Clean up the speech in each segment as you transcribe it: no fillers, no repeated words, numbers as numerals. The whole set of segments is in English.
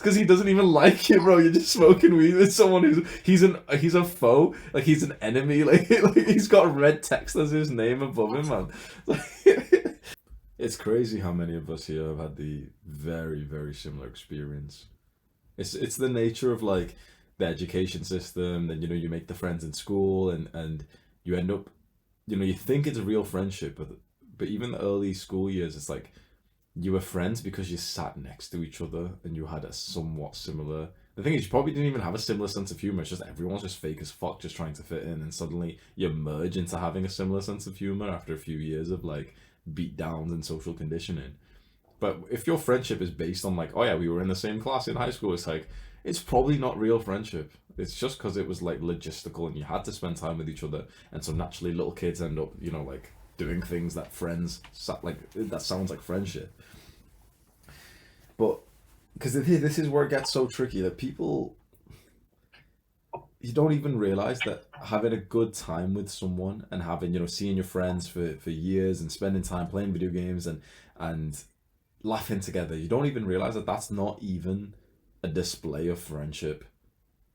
because he doesn't even like you, bro. You're just smoking weed with someone he's a foe, like he's an enemy, like he's got red text as his name above him, man. Like, it's crazy how many of us here have had the very very similar experience. It's the nature of like the education system. Then you make the friends in school, and you end up, you think it's a real friendship, but even the early school years, it's like you were friends because you sat next to each other and you had a somewhat similar. The thing is, you probably didn't even have a similar sense of humor. It's just everyone's just fake as fuck, just trying to fit in, and suddenly you merge into having a similar sense of humor after a few years of like beat downs and social conditioning. But if your friendship is based on like, oh yeah, we were in the same class in high school, it's like it's probably not real friendship. It's just because it was like logistical and you had to spend time with each other, and so naturally little kids end up, like doing things that friends like that sounds like friendship. But because this is where it gets so tricky that people, you don't even realize that having a good time with someone and having, seeing your friends for years and spending time playing video games and laughing together, you don't even realize that that's not even a display of friendship,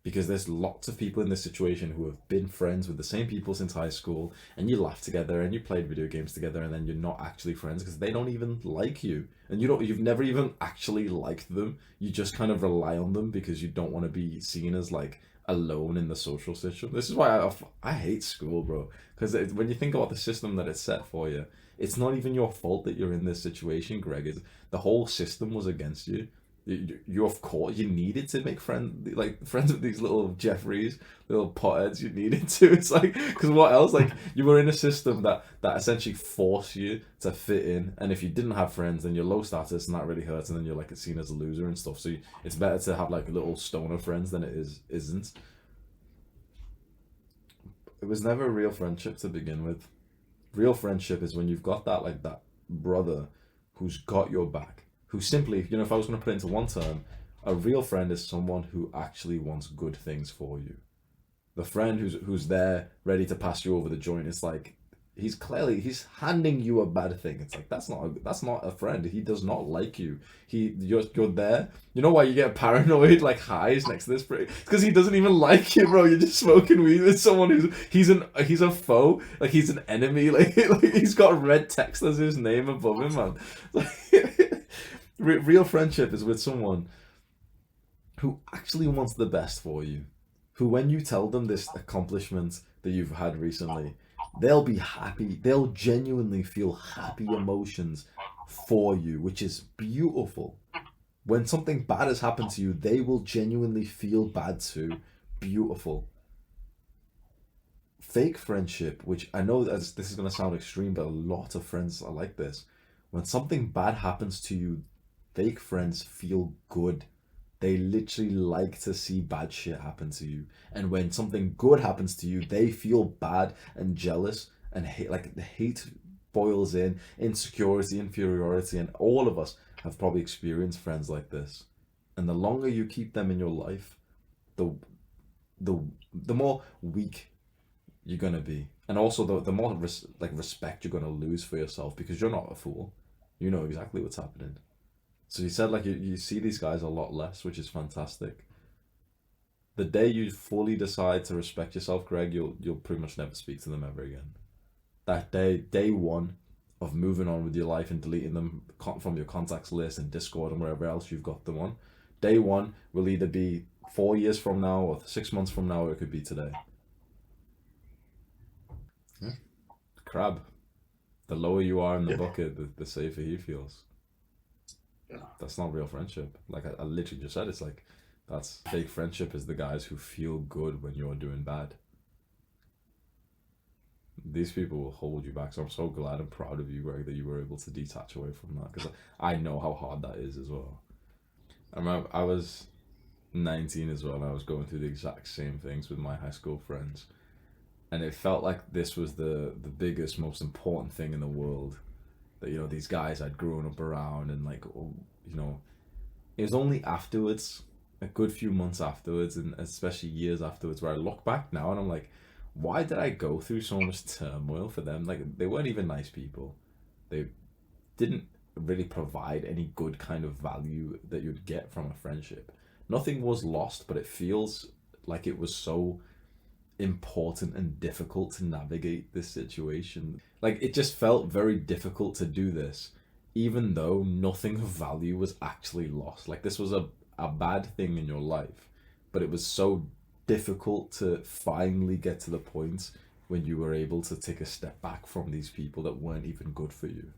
because there's lots of people in this situation who have been friends with the same people since high school, and you laugh together and you played video games together, and then you're not actually friends because they don't even like you, and you've never even actually liked them. You just kind of rely on them because you don't want to be seen as like alone in the social system. This is why I hate school, bro, because when you think about the system that it's set for you, it's not even your fault that you're in this situation, Greg. The whole system was against you. You of course you needed to make friends with these little Jeffreys, little potheads. You needed to. It's like, because what else? Like, you were in a system that essentially forced you to fit in, and if you didn't have friends, then you're low status, and that really hurts, and then you're like seen as a loser and stuff. So it's better to have like little stoner friends than it isn't. It was never a real friendship to begin with. Real friendship is when you've got that brother who's got your back, who simply, if I was going to put it into one term, a real friend is someone who actually wants good things for you. The friend who's there ready to pass you over the joint, it's like he's handing you a bad thing. It's like that's not a friend. He does not like you. You're there. You know why you get paranoid like highs next to this prick? Because he doesn't even like you, bro. You're just smoking weed with someone he's a foe, like he's an enemy, like he's got red text as his name above him, man. Like, real friendship is with someone who actually wants the best for you, who, when you tell them this accomplishment that you've had recently, they'll be happy. They'll genuinely feel happy emotions for you, which is beautiful. When something bad has happened to you, they will genuinely feel bad too. Beautiful. Fake friendship, which I know this is going to sound extreme, but a lot of friends are like this. When something bad happens to you, fake friends feel good. They literally like to see bad shit happen to you. And when something good happens to you, they feel bad and jealous and hate. Like, the hate boils in, insecurity, inferiority, and all of us have probably experienced friends like this. And the longer you keep them in your life, the the the more weak you're gonna be, and also the more respect you're gonna lose for yourself, because you're not a fool. You know exactly what's happening. So you said like you see these guys a lot less, which is fantastic. The day you fully decide to respect yourself, Greg, you'll pretty much never speak to them ever again. That day one of moving on with your life and deleting them from your contacts list and Discord and wherever else you've got them on. Day one will either be 4 years from now or 6 months from now, or it could be today. Yeah. Crab. The lower you are in the bucket, the safer he feels. That's not real friendship. Like I literally just said, it's like that's fake friendship is the guys who feel good when you're doing bad. These people will hold you back. So I'm so glad and proud of you, Greg, that you were able to detach away from that, because I know how hard that is as well. I remember I was 19 as well, and I was going through the exact same things with my high school friends, and it felt like this was the biggest, most important thing in the world. That these guys I'd grown up around, and like it was only afterwards, a good few months afterwards, and especially years afterwards, where I look back now and I'm like, why did I go through so much turmoil for them? Like, they weren't even nice people. They didn't really provide any good kind of value that you'd get from a friendship. Nothing was lost, but it feels like it was so important and difficult to navigate this situation. Like it just felt very difficult to do this, even though nothing of value was actually lost. Like this was a bad thing in your life, but it was so difficult to finally get to the point when you were able to take a step back from these people that weren't even good for you.